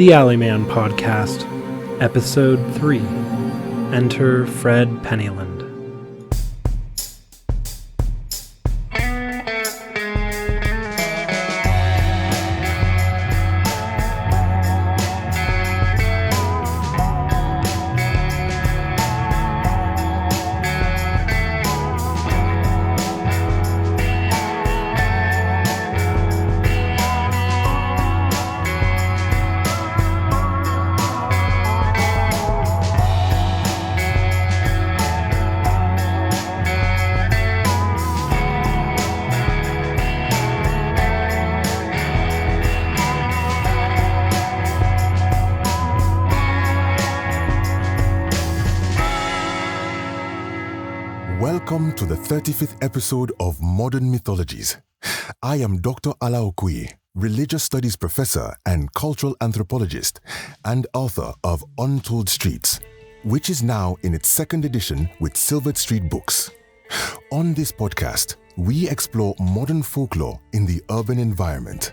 The Alleyman Podcast, Episode 3, Enter Fred Pennyland. Welcome to the 35th episode of Modern Mythologies. I am Dr. Okoye, religious studies professor and cultural anthropologist, and author of Untold Streets, which is now in its second edition with Silvered Street Books. On this podcast, we explore modern folklore in the urban environment.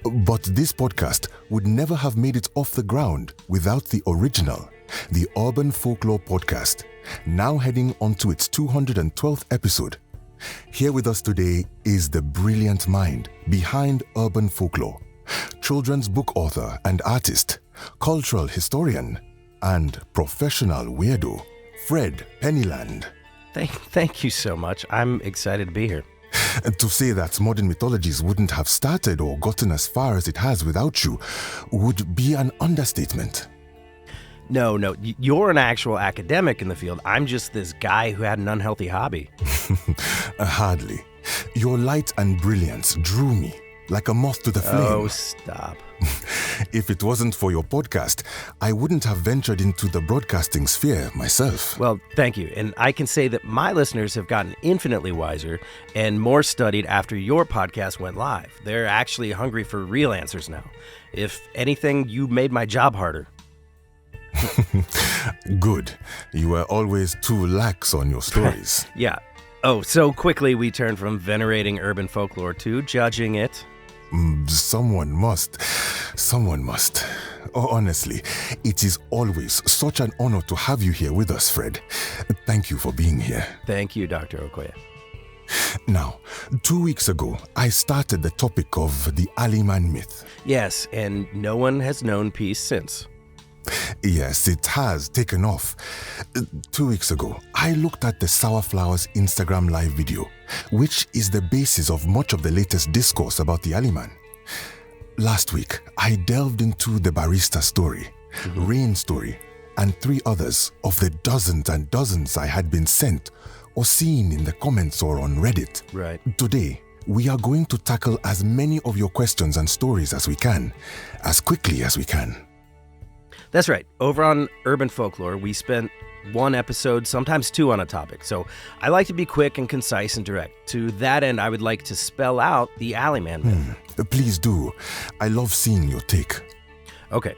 But this podcast would never have made it off the ground without the original, the Urban Folklore Podcast, now heading onto its 212th episode. Here with us today is the brilliant mind behind Urban Folklore, children's book author and artist, cultural historian, and professional weirdo, Fred Pennyland. Thank you so much. I'm excited to be here. To say that Modern Mythologies wouldn't have started or gotten as far as it has without you would be an understatement. No, you're an actual academic in the field. I'm just this guy who had an unhealthy hobby. Hardly. Your light and brilliance drew me like a moth to the flame. Oh, stop. If it wasn't for your podcast, I wouldn't have ventured into the broadcasting sphere myself. Well, thank you. And I can say that my listeners have gotten infinitely wiser and more studied after your podcast went live. They're actually hungry for real answers now. If anything, you made my job harder. Good. You were always too lax on your stories. Yeah. Oh, so quickly we turn from venerating urban folklore to judging it. Someone must. Honestly, it is always such an honor to have you here with us, Fred. Thank you for being here. Thank you, Dr. Okoye. Now, 2 weeks ago, I started the topic of the Alleyman myth. Yes, and no one has known peace since. Yes, it has taken off. 2 weeks ago, I looked at the Sour Flowers Instagram live video, which is the basis of much of the latest discourse about the Alleyman. Last week, I delved into the Barista story, Rain story, and 3 others of the dozens and dozens I had been sent or seen in the comments or on Reddit. Right. Today, we are going to tackle as many of your questions and stories as we can, as quickly as we can. That's right. Over on Urban Folklore, we spent 1 episode, sometimes 2 on a topic. So I like to be quick and concise and direct. To that end, I would like to spell out the Alleyman myth. Please do. I love seeing your take. Okay.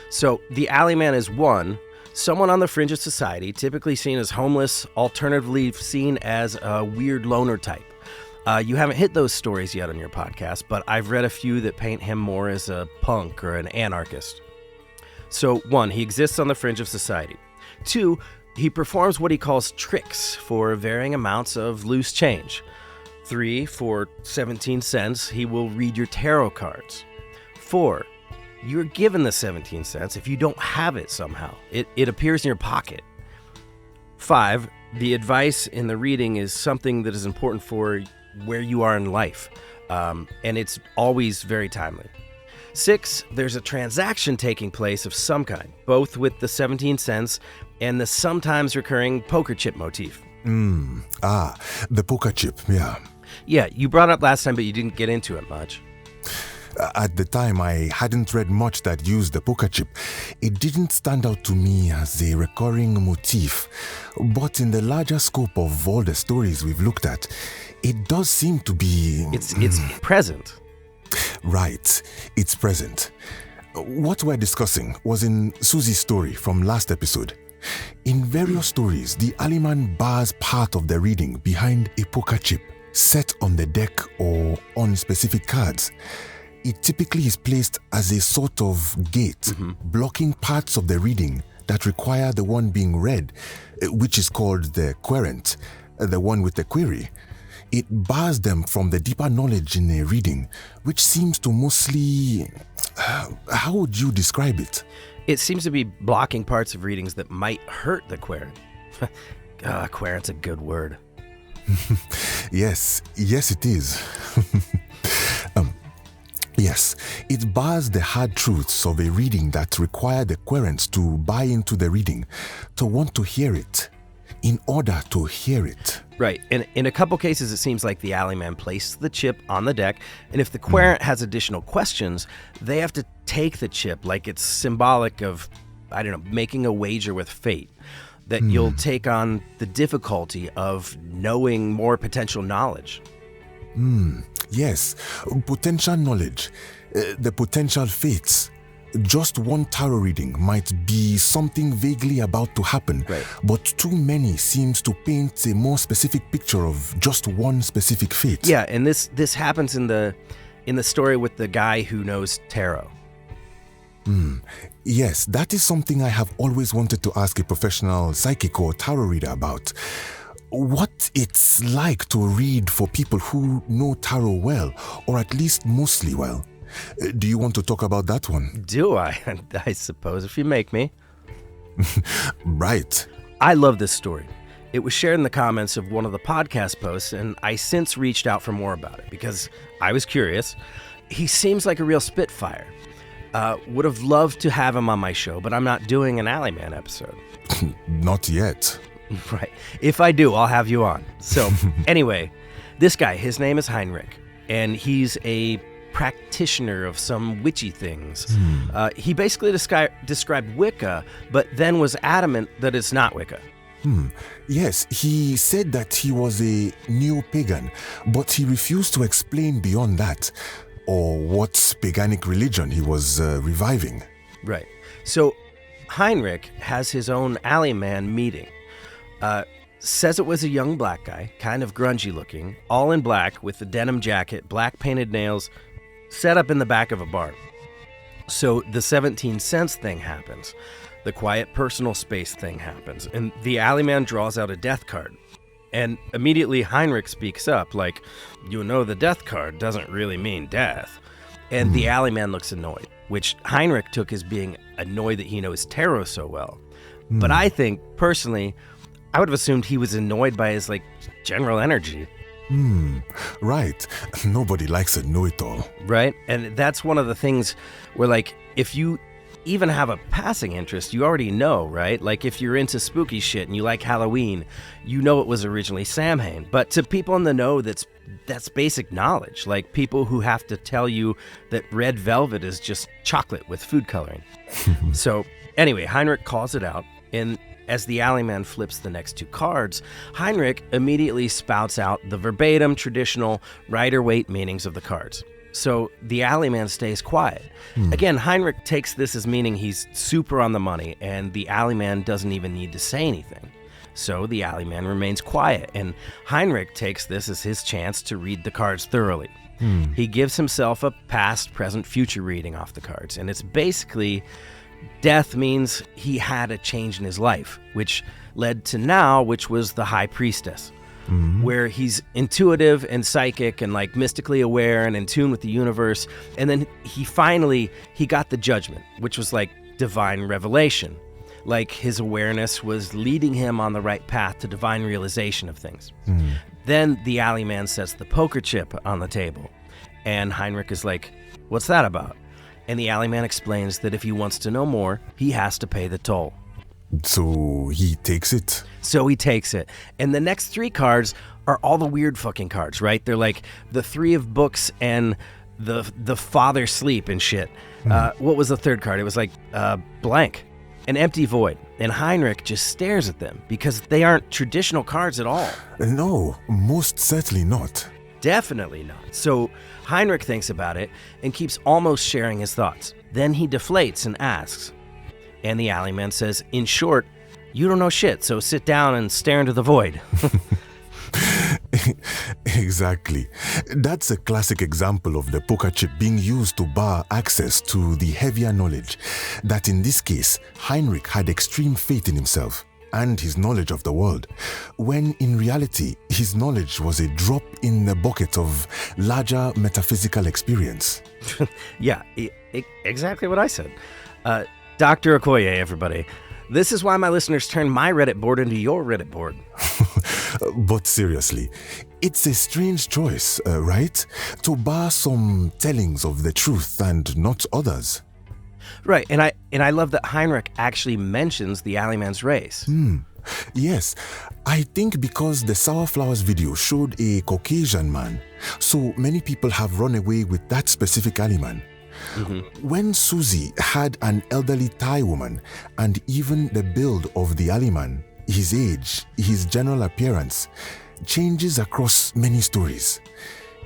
So the Alleyman is 1, someone on the fringe of society, typically seen as homeless, alternatively seen as a weird loner type. You haven't hit those stories yet on your podcast, but I've read a few that paint him more as a punk or an anarchist. So 1, he exists on the fringe of society. 2, he performs what he calls tricks for varying amounts of loose change. 3, for 17 cents, he will read your tarot cards. 4, you're given the 17 cents if you don't have it somehow. It appears in your pocket. 5, the advice in the reading is something that is important for where you are in life, and it's always very timely. 6, there's a transaction taking place of some kind, both with the 17 cents and the sometimes recurring poker chip motif. The poker chip, yeah. Yeah, you brought it up last time, but you didn't get into it much. At the time, I hadn't read much that used the poker chip. It didn't stand out to me as a recurring motif. But in the larger scope of all the stories we've looked at, it does seem to be... It's present. Right, it's present. What we're discussing was in Susie's story from last episode. In various stories, the Alleyman bars part of the reading behind a poker chip set on the deck or on specific cards. it typically is placed as a sort of gate, blocking parts of the reading that require the one being read, which is called the querent, the one with the query. It bars them from the deeper knowledge in a reading, which seems to mostly... how would you describe it? It seems to be blocking parts of readings that might hurt the querent. Querent's a good word. Yes, it is. Yes, it bars the hard truths of a reading that require the querents to buy into the reading, to want to hear it, in order to hear it. Right. And in a couple cases, it seems like the Alleyman placed the chip on the deck, and if the querent has additional questions, they have to take the chip like it's symbolic of, I don't know, making a wager with fate. That you'll take on the difficulty of knowing more potential knowledge. Yes, potential knowledge, the potential fates. Just one tarot reading might be something vaguely about to happen, right, but too many seems to paint a more specific picture of just one specific fate. Yeah, and this happens in the story with the guy who knows tarot. Yes, that is something I have always wanted to ask a professional psychic or tarot reader about. What it's like to read for people who know tarot well, or at least mostly well. Do you want to talk about that one? Do I? I suppose, if you make me. Right. I love this story. It was shared in the comments of one of the podcast posts, and I since reached out for more about it because I was curious. He seems like a real spitfire. Would have loved to have him on my show, but I'm not doing an Alleyman episode. Not yet. Right. If I do, I'll have you on. So, anyway, this guy, his name is Heinrich, and he's a practitioner of some witchy things. He basically described Wicca, but then was adamant that it's not Wicca. Yes, he said that he was a neo-pagan, but he refused to explain beyond that, or what paganic religion he was reviving. Right. So Heinrich has his own Alleyman meeting. Says it was a young black guy, kind of grungy looking, all in black with a denim jacket, black painted nails, set up in the back of a bar. So the 17 cents thing happens. The quiet personal space thing happens. And the Alleyman draws out a death card. And immediately Heinrich speaks up like, you know, the death card doesn't really mean death. And the Alleyman looks annoyed, which Heinrich took as being annoyed that he knows tarot so well. But I think, personally, I would have assumed he was annoyed by his, general energy. Right. Nobody likes a know-it-all. Right? And that's one of the things where, if you even have a passing interest, you already know, right? Like, if you're into spooky shit and you like Halloween, you know it was originally Samhain. But to people in the know, that's basic knowledge. Like people who have to tell you that red velvet is just chocolate with food coloring. So, anyway, Heinrich calls it out, and as the Alleyman flips the next two cards, Heinrich immediately spouts out the verbatim, traditional, Rider-Waite meanings of the cards. So the Alleyman stays quiet. Again, Heinrich takes this as meaning he's super on the money, and the Alleyman doesn't even need to say anything. So the Alleyman remains quiet, and Heinrich takes this as his chance to read the cards thoroughly. He gives himself a past, present, future reading off the cards, and it's basically death means he had a change in his life, which led to now, which was the High Priestess. Where he's intuitive and psychic and mystically aware and in tune with the universe. And then he got the judgment, which was divine revelation. His awareness was leading him on the right path to divine realization of things. Then the Alleyman sets the poker chip on the table. And Heinrich is like, what's that about? And the Alleyman explains that if he wants to know more, he has to pay the toll. So he takes it? So he takes it. And the next three cards are all the weird fucking cards, right? They're like the Three of Books and the Father Sleep and shit. What was the third card? It was blank, an empty void. And Heinrich just stares at them because they aren't traditional cards at all. No, most certainly not. Definitely not. So Heinrich thinks about it and keeps almost sharing his thoughts. Then he deflates and asks. And the Alleyman says, in short, you don't know shit, so sit down and stare into the void. Exactly. That's a classic example of the poker chip being used to bar access to the heavier knowledge that in this case, Heinrich had extreme faith in himself and his knowledge of the world, when in reality, his knowledge was a drop in the bucket of larger metaphysical experience. Yeah, exactly what I said. Dr. Okoye, everybody. This is why my listeners turn my Reddit board into your Reddit board. But seriously, it's a strange choice, right? To bar some tellings of the truth and not others. Right, and I love that Heinrich actually mentions the Alleyman's race. Yes, I think because the Sour Flowers video showed a Caucasian man, so many people have run away with that specific Alleyman. When Susie had an elderly Thai woman, and even the build of the Alleyman, his age, his general appearance, changes across many stories,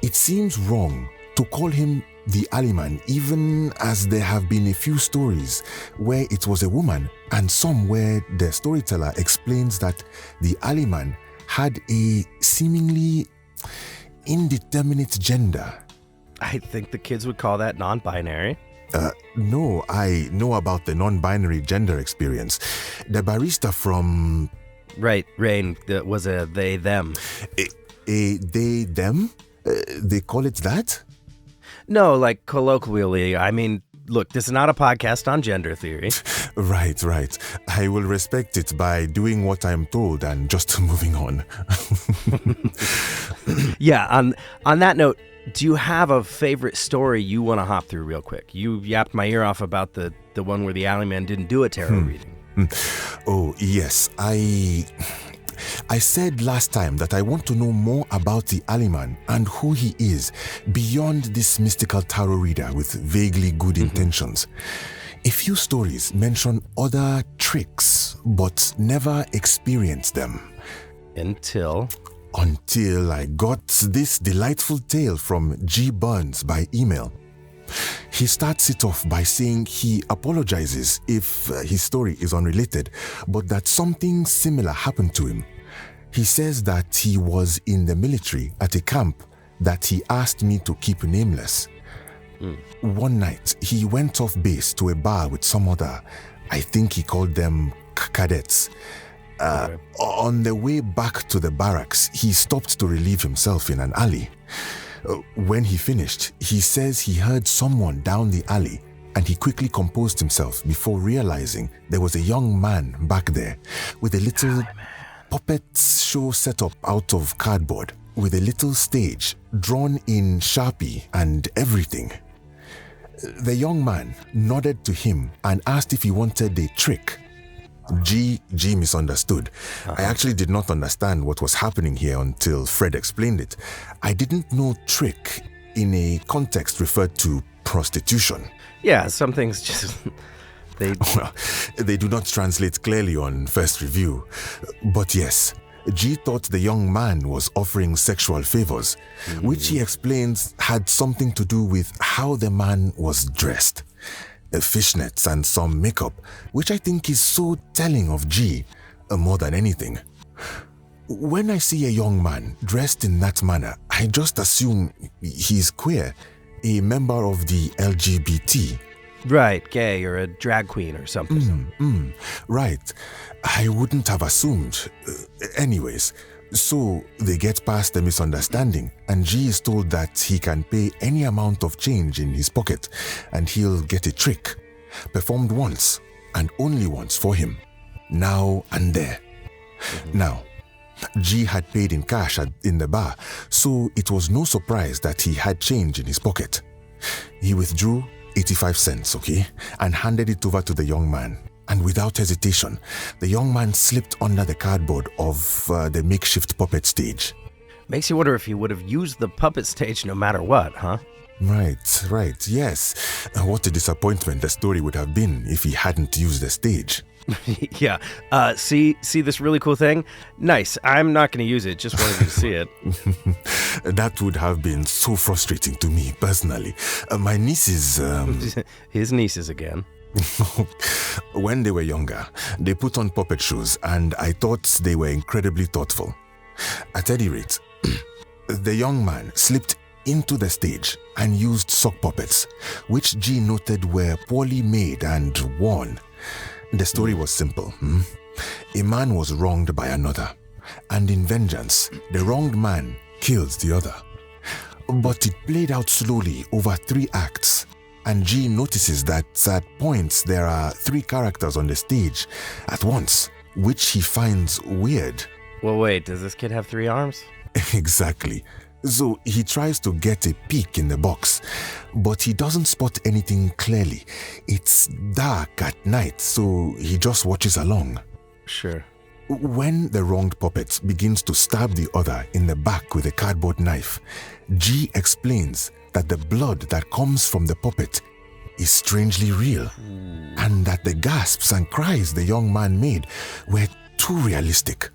it seems wrong to call him the Alleyman, even as there have been a few stories where it was a woman and some where the storyteller explains that the Alleyman had a seemingly indeterminate gender. I think the kids would call that non-binary. No, I know about the non-binary gender experience. The barista from... Right, Rain, was a they, them. A they, them? They call it that? No, like colloquially. I mean, look, this is not a podcast on gender theory. Right. I will respect it by doing what I'm told and just moving on. Yeah, on that note, do you have a favorite story you want to hop through real quick? You yapped my ear off about the one where the Alleyman didn't do a tarot reading. Oh, yes. I said last time that I want to know more about the Alleyman and who he is beyond this mystical tarot reader with vaguely good intentions. A few stories mention other tricks, but never experienced them. Until I got this delightful tale from G. Burns by email. He starts it off by saying he apologizes if his story is unrelated, but that something similar happened to him. He says that he was in the military at a camp that he asked me to keep nameless. One night, he went off base to a bar with some other, I think he called them cadets. On the way back to the barracks, he stopped to relieve himself in an alley. When he finished, he says he heard someone down the alley and he quickly composed himself before realizing there was a young man back there with a little puppet show set up out of cardboard with a little stage drawn in Sharpie and everything. The young man nodded to him and asked if he wanted a trick. G misunderstood. I actually did not understand what was happening here until Fred explained it. I didn't know trick in a context referred to prostitution. Yeah, some things just... They do not translate clearly on first review. But yes, G thought the young man was offering sexual favors, which he explains had something to do with how the man was dressed. Fishnets and some makeup, which I think is so telling of G, more than anything. When I see a young man dressed in that manner, I just assume he's queer, a member of the LGBT. Right, gay or a drag queen or something. Right. I wouldn't have assumed. Anyways, so they get past the misunderstanding and G is told that he can pay any amount of change in his pocket and he'll get a trick, performed once and only once for him, now and there. Now, G had paid in cash in the bar, so it was no surprise that he had change in his pocket. He withdrew 85 cents, okay, and handed it over to the young man. And without hesitation, the young man slipped under the cardboard of the makeshift puppet stage. Makes you wonder if he would have used the puppet stage no matter what, huh? Right, yes. What a disappointment the story would have been if he hadn't used the stage. Yeah. See this really cool thing? Nice. I'm not going to use it. Just wanted you to see it. That would have been so frustrating to me personally. My nieces... His nieces again. When they were younger, they put on puppet shows and I thought they were incredibly thoughtful. At any rate, the young man slipped into the stage and used sock puppets, which G noted were poorly made and worn. The story was simple. A man was wronged by another, and in vengeance, the wronged man killed the other. But it played out slowly over 3 acts, and G notices that at points there are 3 characters on the stage at once, which he finds weird. Well, wait, does this kid have 3 arms? Exactly. So he tries to get a peek in the box, but he doesn't spot anything clearly. It's dark at night, so he just watches along. Sure. When the wronged puppet begins to stab the other in the back with a cardboard knife, G explains that the blood that comes from the puppet is strangely real, and that the gasps and cries the young man made were too realistic.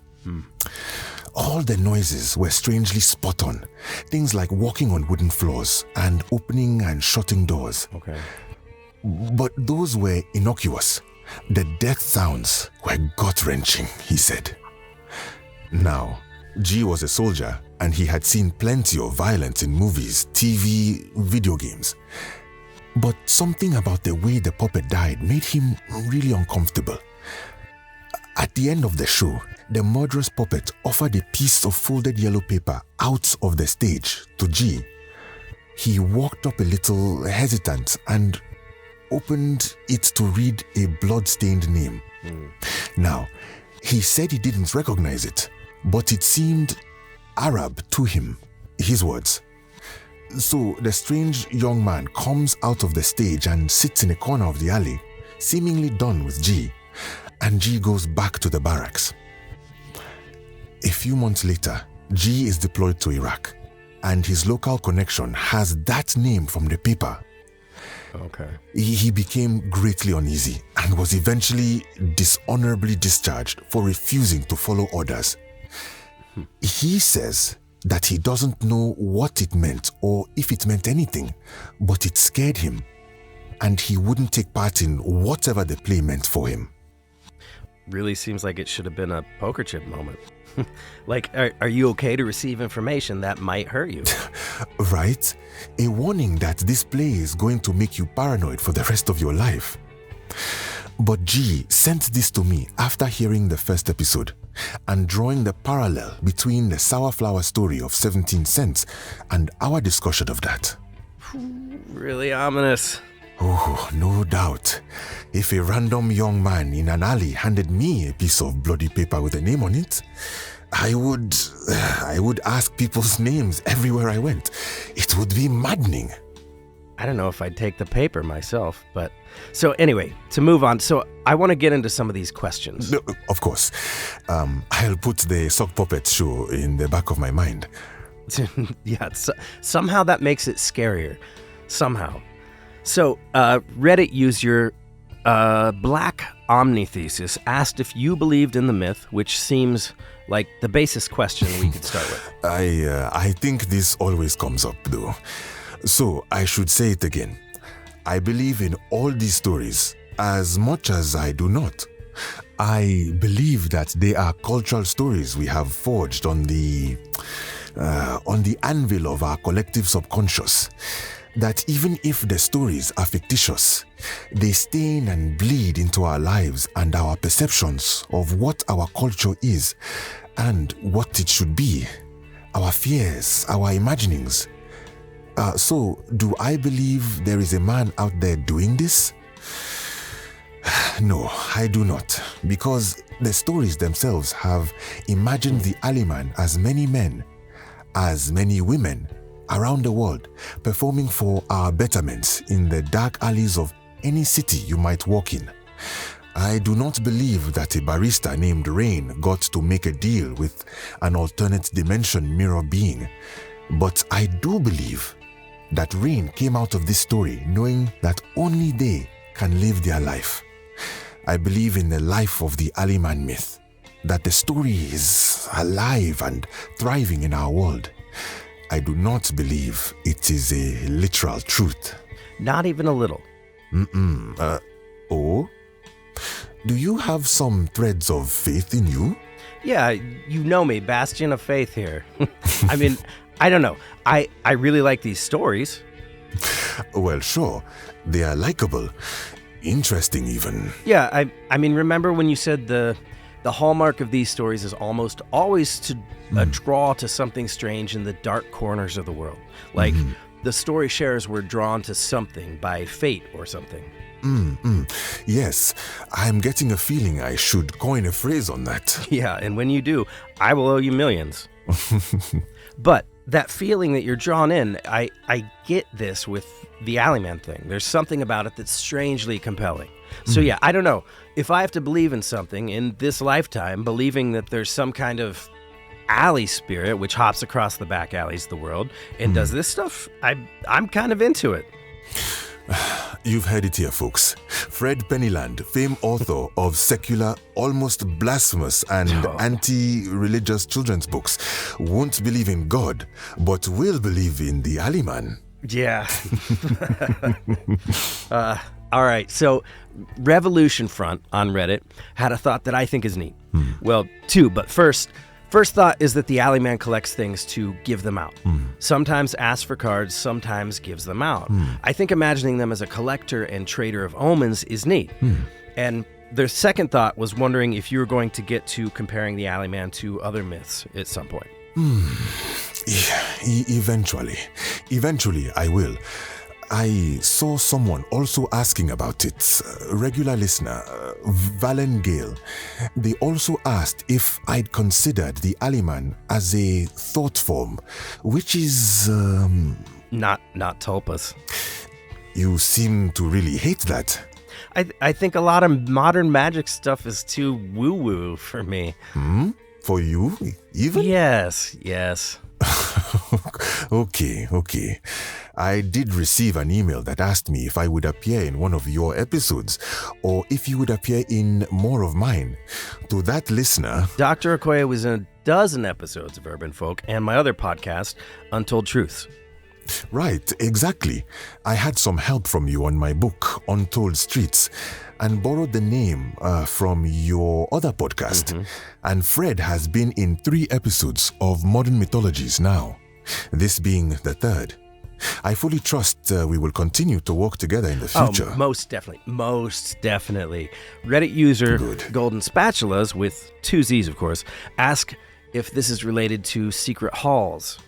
All the noises were strangely spot on, things like walking on wooden floors and opening and shutting doors. Okay. But those were innocuous. The death sounds were gut-wrenching, he said. Now, G was a soldier, and he had seen plenty of violence in movies, TV, video games. But something about the way the puppet died made him really uncomfortable. At the end of the show, the murderous puppet offered a piece of folded yellow paper out of the stage to G. He walked up a little hesitant and opened it to read a blood-stained name. Now, he said he didn't recognize it, but it seemed Arab to him, his words. So the strange young man comes out of the stage and sits in a corner of the alley, seemingly done with G, and G goes back to the barracks. A few months later, G is deployed to Iraq, and his local connection has that name from the paper. Okay. He became greatly uneasy and was eventually dishonorably discharged for refusing to follow orders. He says that he doesn't know what it meant or if it meant anything, but it scared him, and he wouldn't take part in whatever the play meant for him. Really seems like it should have been a poker chip moment. Like, are you okay to receive information that might hurt you? Right? A warning that this play is going to make you paranoid for the rest of your life. But G sent this to me after hearing the first episode and drawing the parallel between the sour flower story of 17 cents and our discussion of that. Really ominous. Oh, no doubt. If a random young man in an alley handed me a piece of bloody paper with a name on it, I would ask people's names everywhere I went. It would be maddening. I don't know if I'd take the paper myself, but... So anyway, to move on, so I want to get into some of these questions. No, of course. I'll put the sock puppet show in the back of my mind. Yeah, somehow that makes it scarier. Somehow. So, Reddit user Black Omni Thesis asked if you believed in the myth, which seems like the basest question we could start with. I think this always comes up, though. So, I should say it again. I believe in all these stories as much as I do not. I believe that they are cultural stories we have forged on the anvil of our collective subconscious. That even if the stories are fictitious, they stain and bleed into our lives and our perceptions of what our culture is and what it should be, our fears, our imaginings. So, do I believe there is a man out there doing this? No, I do not, because the stories themselves have imagined the Alleyman as many men, as many women, around the world, performing for our betterment in the dark alleys of any city you might walk in. I do not believe that a barista named Rain got to make a deal with an alternate dimension mirror being, but I do believe that Rain came out of this story knowing that only they can live their life. I believe in the life of the Alleyman myth, that the story is alive and thriving in our world. I do not believe it is a literal truth. Not even a little. Oh? Do you have some threads of faith in you? Yeah, you know me, bastion of faith here. I mean, I don't know. I really like these stories. Well, sure. They are likable. Interesting, even. Yeah, I mean, remember when you said the hallmark of these stories is almost always to draw to something strange in the dark corners of the world. Like, the story sharers were drawn to something by fate or something. Yes, I'm getting a feeling I should coin a phrase on that. Yeah, and when you do, I will owe you millions. But that feeling that you're drawn in, I get this with the Alleyman thing. There's something about it that's strangely compelling. So yeah, I don't know. If I have to believe in something in this lifetime, believing that there's some kind of alley spirit which hops across the back alleys of the world and does this stuff, I'm kind of into it. You've heard it here, folks. Fred Pennyland, famed author of secular, almost blasphemous and anti-religious children's books, won't believe in God, but will believe in the Alleyman. Yeah. All right, so Revolution Front on Reddit had a thought that I think is neat. Well, two, but first thought is that the Alleyman collects things to give them out. Sometimes asks for cards, sometimes gives them out. I think imagining them as a collector and trader of omens is neat. And their second thought was wondering if you were going to get to comparing the Alleyman to other myths at some point. Eventually I will. I saw someone also asking about it, a regular listener, Valen Gale. They also asked if I'd considered the Alleyman as a thought form, which is... Not tulpas. You seem to really hate that. I think a lot of modern magic stuff is too woo-woo for me. For you, even? Yes. Okay. I did receive an email that asked me if I would appear in one of your episodes, or if you would appear in more of mine. To that listener... Dr. Okoye was in a dozen episodes of Urban Folk and my other podcast, Untold Truths. Right, exactly. I had some help from you on my book, Untold Streets, and borrowed the name from your other podcast. And Fred has been in 3 episodes of Modern Mythologies now, this being the 3rd. I fully trust we will continue to work together in the future. Oh, most definitely. Reddit user Golden Spatulas, with 2 Z's of course, ask if this is related to secret halls.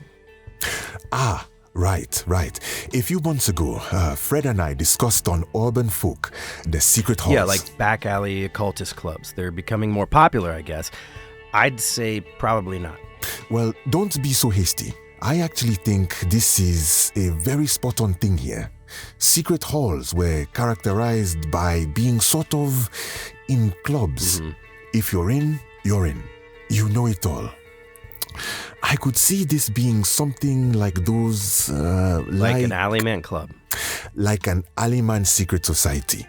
Right. A few months ago, Fred and I discussed on Urban Folk, the secret halls. Yeah, like back alley occultist clubs. They're becoming more popular, I guess. I'd say probably not. Well, don't be so hasty. I actually think this is a very spot-on thing here. Secret halls were characterized by being sort of in clubs. If you're in, you're in. You know it all. I could see this being something like those... like an Alleyman club. Like an Alleyman secret society.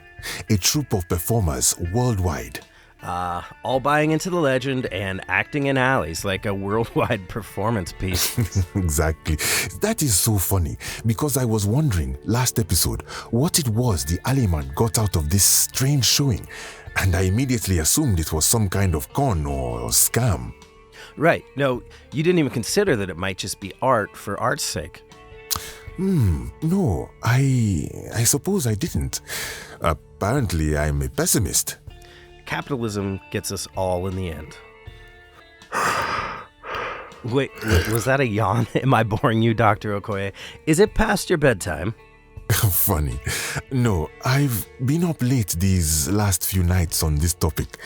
A troupe of performers worldwide. All buying into the legend and acting in alleys like a worldwide performance piece. Exactly. That is so funny, because I was wondering last episode what it was the Alleyman got out of this strange showing, and I immediately assumed it was some kind of con or scam. Right. No, you didn't even consider that it might just be art for art's sake. No, I suppose I didn't. Apparently, I'm a pessimist. Capitalism gets us all in the end. Wait, was that a yawn? Am I boring you, Dr. Okoye? Is it past your bedtime? Funny. No, I've been up late these last few nights on this topic.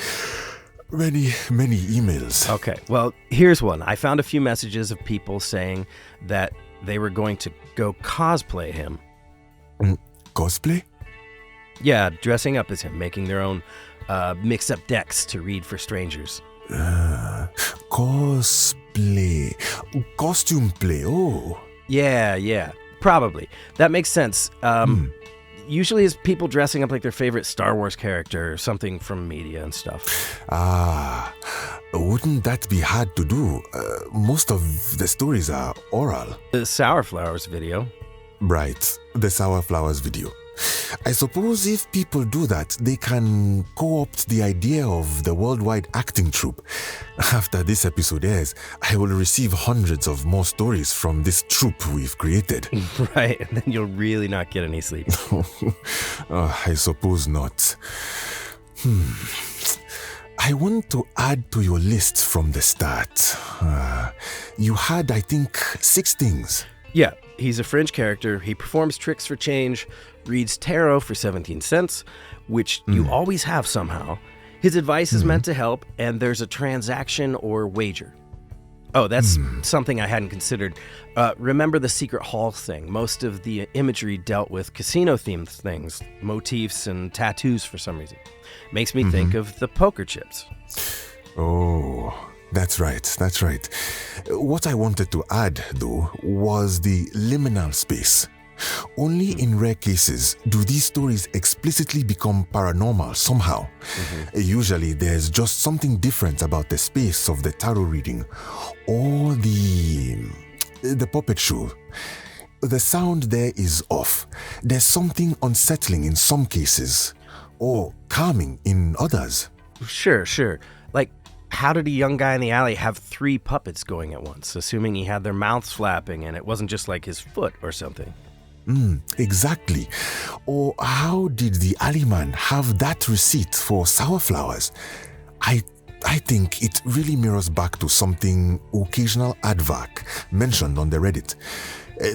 Many emails. Okay, well, here's one. I found a few messages of people saying that they were going to go cosplay him. Cosplay? Yeah, dressing up as him, making their own mix-up decks to read for strangers. Cosplay. Costume play, oh. Yeah, probably. That makes sense. Usually it's people dressing up like their favorite Star Wars character or something from media and stuff. Wouldn't that be hard to do? Most of the stories are oral. The Sour Flowers video. Right, the Sour Flowers video. I suppose if people do that, they can co-opt the idea of the worldwide acting troupe. After this episode airs, I will receive hundreds of more stories from this troupe we've created. Right, and then you'll really not get any sleep. I suppose not. I want to add to your list from the start. You had, I think, 6 things. Yeah, he's a fringe character. He performs tricks for change, reads tarot for 17 cents, which you always have somehow. His advice is meant to help, and there's a transaction or wager. Oh, that's something I hadn't considered. Remember the secret hall thing? Most of the imagery dealt with casino-themed things, motifs and tattoos for some reason. Makes me think of the poker chips. Oh, that's right. What I wanted to add, though, was the liminal space. Only in rare cases do these stories explicitly become paranormal somehow. Usually there's just something different about the space of the tarot reading or the puppet show. The sound there is off. There's something unsettling in some cases or calming in others. Sure. Like, how did a young guy in the alley have 3 puppets going at once, assuming he had their mouths flapping and it wasn't just like his foot or something? Exactly. Or how did the Alleyman have that receipt for sour flowers? I think it really mirrors back to something occasional advac mentioned on the Reddit.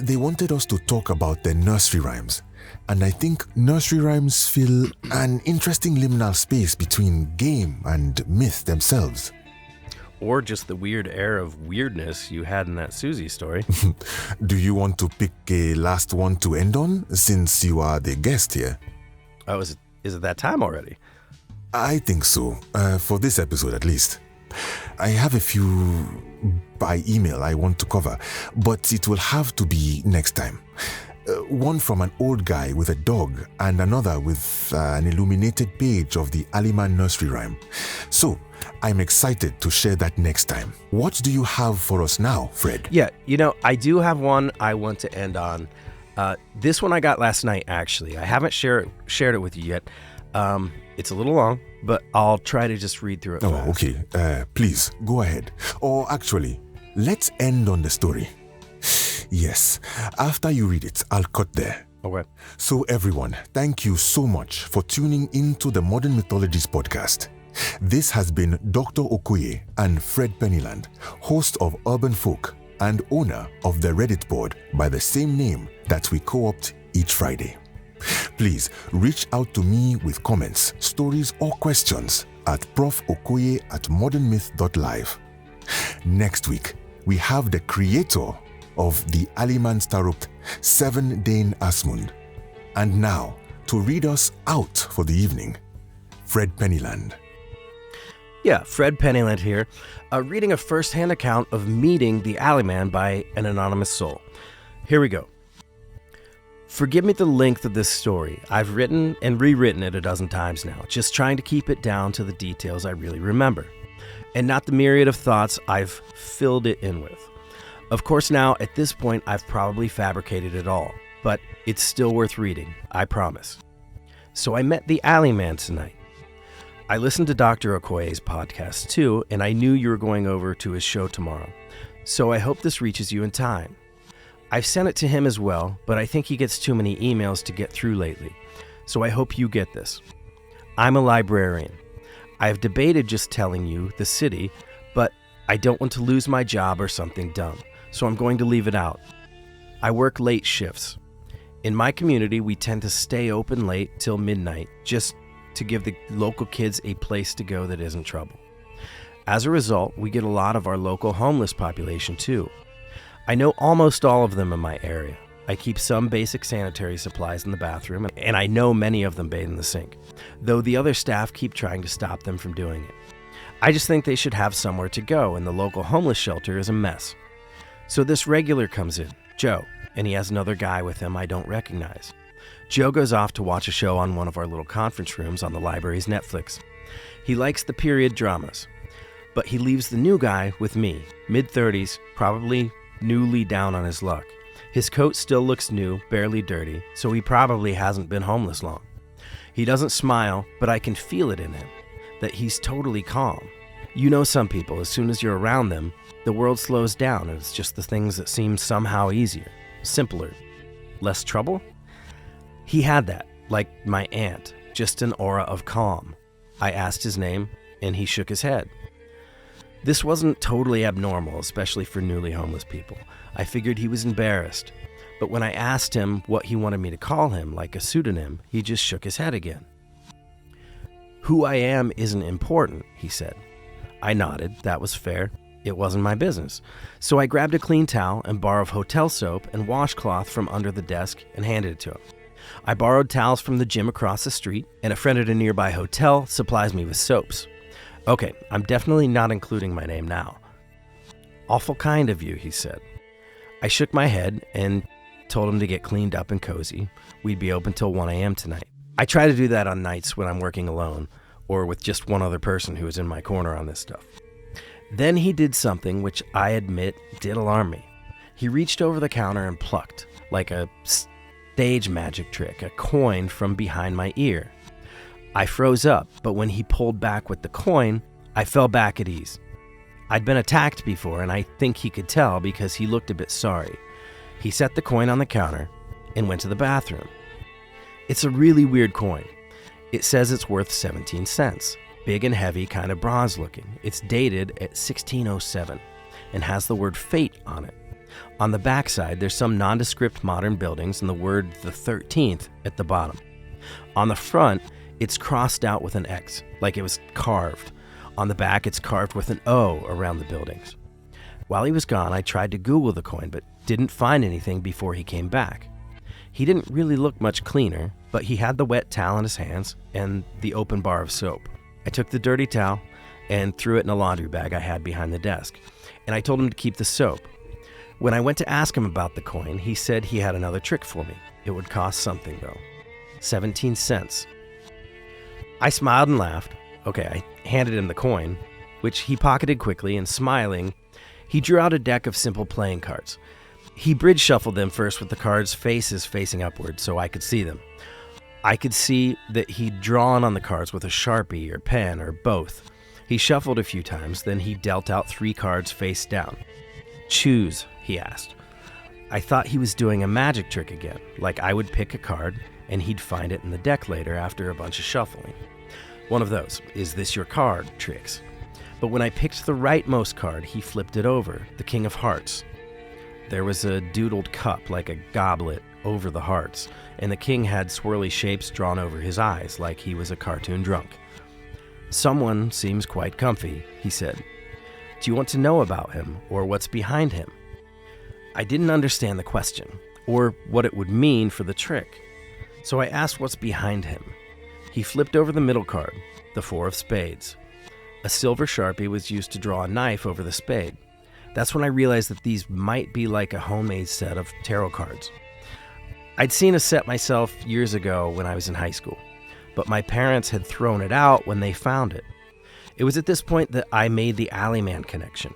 They wanted us to talk about the nursery rhymes. And I think nursery rhymes fill an interesting liminal space between game and myth themselves. Or just the weird air of weirdness you had in that Susie story. Do you want to pick a last one to end on, since you are the guest here? Oh, is it that time already? I think so, for this episode at least. I have a few by email I want to cover, but it will have to be next time. One from an old guy with a dog and another with an illuminated page of the Alleyman nursery rhyme. So, I'm excited to share that next time. What do you have for us now, Fred? Yeah, I do have one I want to end on. This one I got last night, actually. I haven't shared it with you yet. It's a little long, but I'll try to just read through it fast. Okay. Please, go ahead. Or actually, let's end on the story. Yes, after you read it, I'll cut there. Okay. So everyone, thank you so much for tuning into the Modern Mythologies podcast. This has been Dr. Okoye and Fred Pennyland, host of Urban Folk and owner of the Reddit board by the same name that we co-opt each Friday. Please reach out to me with comments, stories, or questions at profokoye@modernmyth.live. Next week, we have the creator of the Alleyman tarot, Seven Dane Asmund. And now, to read us out for the evening, Fred Pennyland. Yeah, Fred Pennyland here, reading a first-hand account of meeting the Alleyman by an anonymous soul. Here we go. Forgive me the length of this story. I've written and rewritten it a dozen times now, just trying to keep it down to the details I really remember, and not the myriad of thoughts I've filled it in with. Of course, now, at this point, I've probably fabricated it all, but it's still worth reading, I promise. So I met the Alleyman tonight. I listened to Dr. Okoye's podcast too, and I knew you were going over to his show tomorrow, so I hope this reaches you in time. I've sent it to him as well, but I think he gets too many emails to get through lately, so I hope you get this. I'm a librarian. I've debated just telling you the city, but I don't want to lose my job or something dumb, so I'm going to leave it out. I work late shifts. In my community, we tend to stay open late till midnight, just to give the local kids a place to go that isn't trouble. As a result, we get a lot of our local homeless population too. I know almost all of them in my area. I keep some basic sanitary supplies in the bathroom, and I know many of them bathe in the sink, though the other staff keep trying to stop them from doing it. I just think they should have somewhere to go, and the local homeless shelter is a mess. So this regular comes in, Joe, and he has another guy with him I don't recognize. Joe goes off to watch a show on one of our little conference rooms on the library's Netflix. He likes the period dramas, but he leaves the new guy with me, mid-30s, probably newly down on his luck. His coat still looks new, barely dirty, so he probably hasn't been homeless long. He doesn't smile, but I can feel it in him, that he's totally calm. You know some people, as soon as you're around them, the world slows down and it's just the things that seem somehow easier, simpler, less trouble? He had that, like my aunt, just an aura of calm. I asked his name, and he shook his head. This wasn't totally abnormal, especially for newly homeless people. I figured he was embarrassed, but when I asked him what he wanted me to call him, like a pseudonym, he just shook his head again. Who I am isn't important, he said. I nodded. That was fair. It wasn't my business. So I grabbed a clean towel and bar of hotel soap and washcloth from under the desk and handed it to him. I borrowed towels from the gym across the street, and a friend at a nearby hotel supplies me with soaps. Okay, I'm definitely not including my name now. Awful kind of you, he said. I shook my head and told him to get cleaned up and cozy. We'd be open till 1 a.m. tonight. I try to do that on nights when I'm working alone, or with just one other person who is in my corner on this stuff. Then he did something which I admit did alarm me. He reached over the counter and plucked, like a stage magic trick, a coin from behind my ear. I froze up, but when he pulled back with the coin, I fell back at ease. I'd been attacked before, and I think he could tell because he looked a bit sorry. He set the coin on the counter and went to the bathroom. It's a really weird coin. It says it's worth 17 cents. Big and heavy, kind of bronze looking. It's dated at 1607 and has the word fate on it. On the backside, there's some nondescript modern buildings and the word the 13th at the bottom. On the front, it's crossed out with an X, like it was carved. On the back, it's carved with an O around the buildings. While he was gone, I tried to Google the coin, but didn't find anything before he came back. He didn't really look much cleaner, but he had the wet towel in his hands and the open bar of soap. I took the dirty towel and threw it in a laundry bag I had behind the desk, and I told him to keep the soap. When I went to ask him about the coin, he said he had another trick for me. It would cost something, though. 17 cents. I smiled and laughed. Okay, I handed him the coin, which he pocketed quickly, and smiling, he drew out a deck of simple playing cards. He bridge shuffled them first with the cards' faces facing upward so I could see them. I could see that he'd drawn on the cards with a Sharpie or pen or both. He shuffled a few times, then he dealt out 3 cards face down. Choose, he asked. I thought he was doing a magic trick again, like I would pick a card and he'd find it in the deck later after a bunch of shuffling. One of those, is this your card, tricks. But when I picked the rightmost card, he flipped it over, the King of Hearts. There was a doodled cup like a goblet over the hearts, and the king had swirly shapes drawn over his eyes like he was a cartoon drunk. Someone seems quite comfy, he said. Do you want to know about him, or what's behind him? I didn't understand the question, or what it would mean for the trick, so I asked what's behind him. He flipped over the middle card, the 4 of spades. A silver Sharpie was used to draw a knife over the spade. That's when I realized that these might be like a homemade set of tarot cards. I'd seen a set myself years ago when I was in high school, but my parents had thrown it out when they found it. It was at this point that I made the Alleyman connection.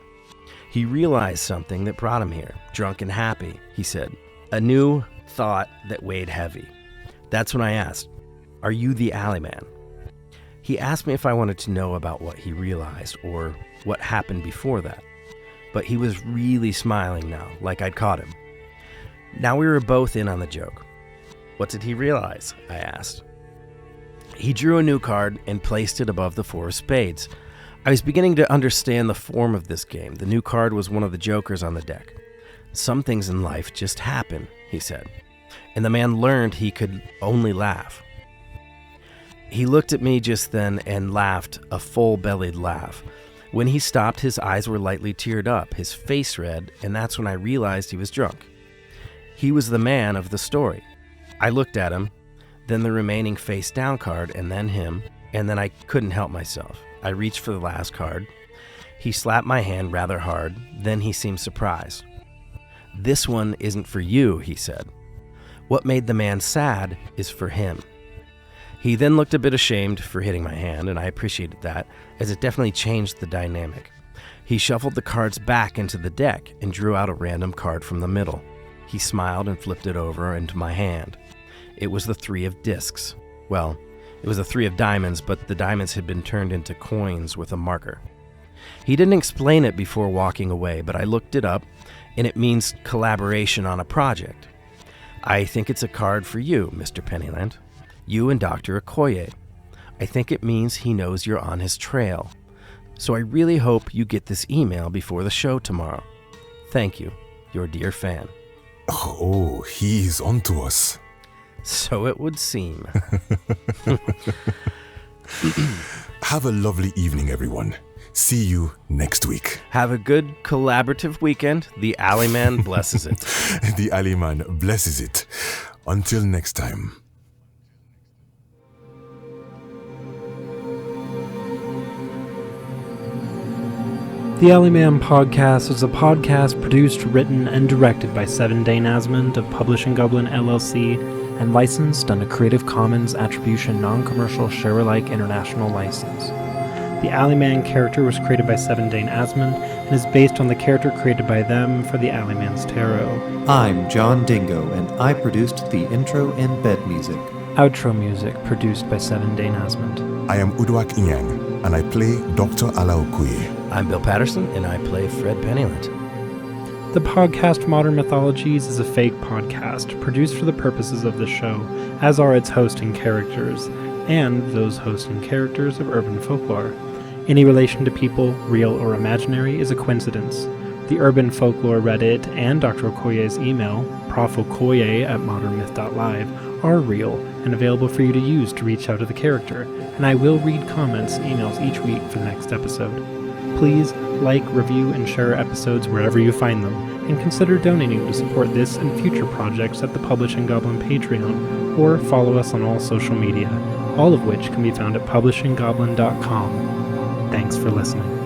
He realized something that brought him here, drunk and happy, he said. A new thought that weighed heavy. That's when I asked, are you the Alleyman? He asked me if I wanted to know about what he realized or what happened before that. But he was really smiling now, like I'd caught him. Now we were both in on the joke. What did he realize? I asked. He drew a new card and placed it above the 4 of spades. I was beginning to understand the form of this game. The new card was one of the jokers on the deck. Some things in life just happen, he said. And the man learned he could only laugh. He looked at me just then and laughed, a full-bellied laugh. When he stopped, his eyes were lightly teared up, his face red, and that's when I realized he was drunk. He was the man of the story. I looked at him, then the remaining face-down card, and then him, and then I couldn't help myself. I reached for the last card. He slapped my hand rather hard, then he seemed surprised. This one isn't for you, he said. What made the man sad is for him. He then looked a bit ashamed for hitting my hand, and I appreciated that, as it definitely changed the dynamic. He shuffled the cards back into the deck and drew out a random card from the middle. He smiled and flipped it over into my hand. It was the 3 of discs. Well, it was the 3 of diamonds, but the diamonds had been turned into coins with a marker. He didn't explain it before walking away, but I looked it up, and it means collaboration on a project. I think it's a card for you, Mr. Pennyland. You and Dr. Okoye. I think it means he knows you're on his trail. So I really hope you get this email before the show tomorrow. Thank you, your dear fan. Oh, he's onto us. So it would seem. Have a lovely evening, everyone. See you next week. Have a good collaborative weekend. The Alleyman blesses it. The Alleyman blesses it. Until next time. The Alleyman Podcast is a podcast produced, written, and directed by Seven Dane Asmund of Publishing Goblin LLC and licensed under Creative Commons Attribution Non-Commercial Share-alike International License. The Alleyman character was created by Seven Dane Asmund and is based on the character created by them for the Alleyman's Tarot. I'm John Dingo, and I produced the intro and bed music. Outro music produced by Seven Dane Asmund. I am Uduak Inyang, and I play Dr. Okoye. I'm Bill Patterson, and I play Fred Pennyland. The podcast Modern Mythologies is a fake podcast produced for the purposes of the show, as are its host and characters, and those hosts and characters of Urban Folklore. Any relation to people, real or imaginary, is a coincidence. The Urban Folklore Reddit and Dr. Okoye's email, profokoye@modernmyth.live, are real and available for you to use to reach out to the character, and I will read comments and emails each week for the next episode. Please like, review, and share episodes wherever you find them, and consider donating to support this and future projects at the Publishing Goblin Patreon, or follow us on all social media, all of which can be found at publishinggoblin.com. Thanks for listening.